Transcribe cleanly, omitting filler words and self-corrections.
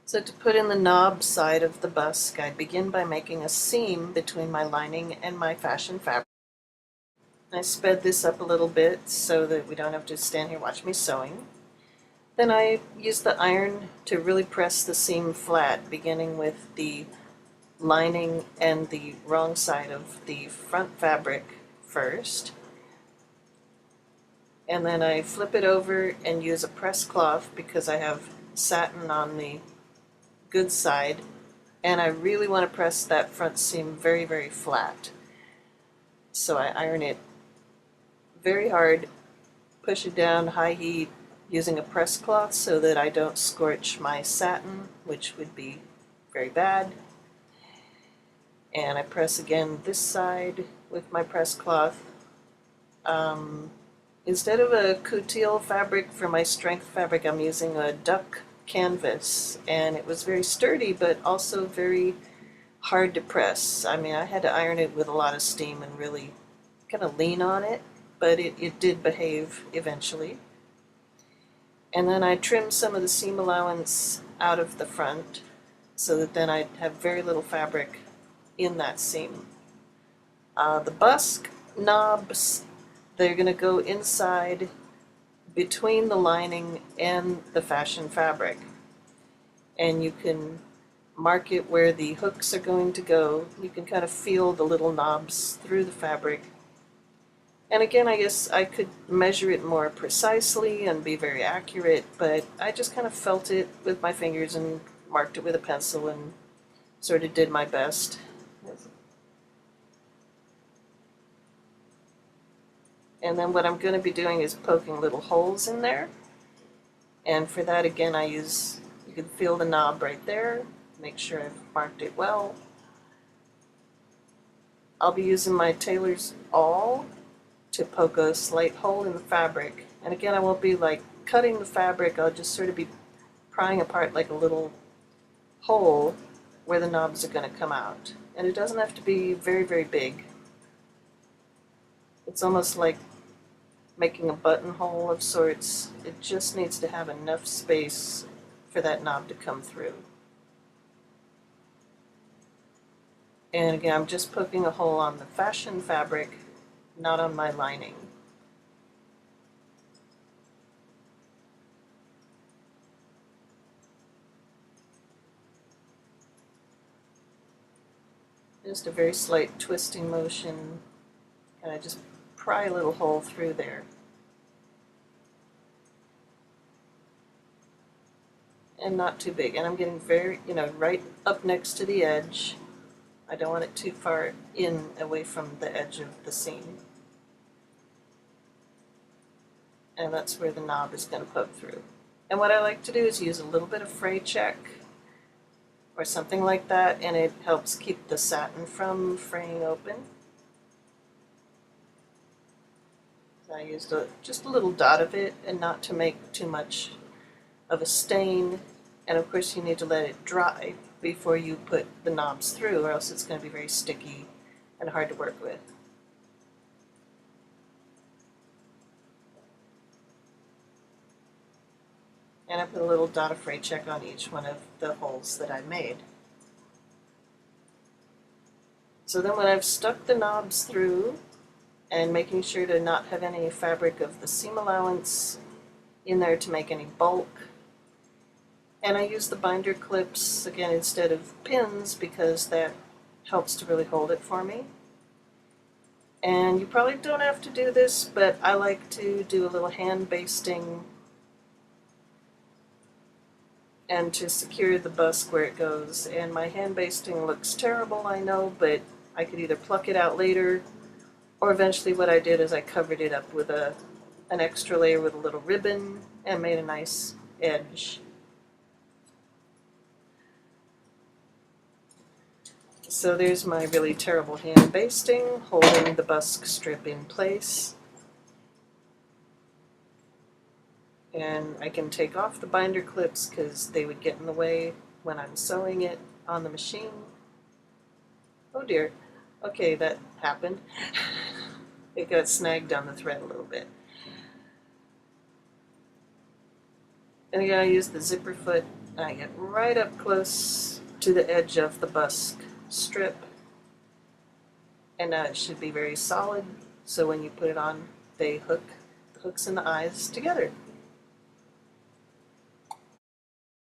So to put in the knob side of the busk, I begin by making a seam between my lining and my fashion fabric. I sped this up a little bit so that we don't have to stand here watch me sewing. Then I use the iron to really press the seam flat, beginning with the lining and the wrong side of the front fabric first. And then I flip it over and use a press cloth because I have satin on the good side, and I really want to press that front seam very, very flat. So I iron it very hard, push it down high heat using a press cloth so that I don't scorch my satin, which would be very bad. And I press again this side with my press cloth. Instead of a coutil fabric for my strength fabric, I'm using a duck canvas, and it was very sturdy but also very hard to press. I mean, I had to iron it with a lot of steam and really kind of lean on it, but it did behave eventually. And then I trimmed some of the seam allowance out of the front so that then I'd have very little fabric in that seam. The busk knobs, they're going to go inside between the lining and the fashion fabric. And you can mark it where the hooks are going to go. You can kind of feel the little knobs through the fabric. And again, I guess I could measure it more precisely and be very accurate, but I just kind of felt it with my fingers and marked it with a pencil and sort of did my best. And then what I'm going to be doing is poking little holes in there. And for that, again, you can feel the knob right there. Make sure I've marked it well. I'll be using my tailor's awl to poke a slight hole in the fabric. And again, I won't be like cutting the fabric, I'll just sort of be prying apart like a little hole where the knobs are going to come out. And it doesn't have to be very, very big. It's almost like making a buttonhole of sorts. It just needs to have enough space for that knob to come through. And again, I'm just poking a hole on the fashion fabric, not on my lining. Just a very slight twisting motion, and I just pry a little hole through there. And not too big. And I'm getting very, right up next to the edge. I don't want it too far in away from the edge of the seam. And that's where the knob is going to poke through. And what I like to do is use a little bit of fray check or something like that, and it helps keep the satin from fraying open. I used just a little dot of it, and not to make too much of a stain. And of course you need to let it dry before you put the knobs through, or else it's going to be very sticky and hard to work with. And I put a little dot of fray check on each one of the holes that I made. So then when I've stuck the knobs through, and making sure to not have any fabric of the seam allowance in there to make any bulk. And I use the binder clips again instead of pins because that helps to really hold it for me. And you probably don't have to do this, but I like to do a little hand basting and to secure the busk where it goes. And my hand basting looks terrible, I know, but I could either pluck it out later, or eventually what I did is I covered it up with an extra layer with a little ribbon and made a nice edge. So there's my really terrible hand basting, holding the busk strip in place. And I can take off the binder clips because they would get in the way when I'm sewing it on the machine. Oh dear. Okay, that happened. It got snagged on the thread a little bit. And again, I use the zipper foot And I get right up close to the edge of the busk strip. And now it should be very solid, so when you put it on, they hook the hooks in the eyes together.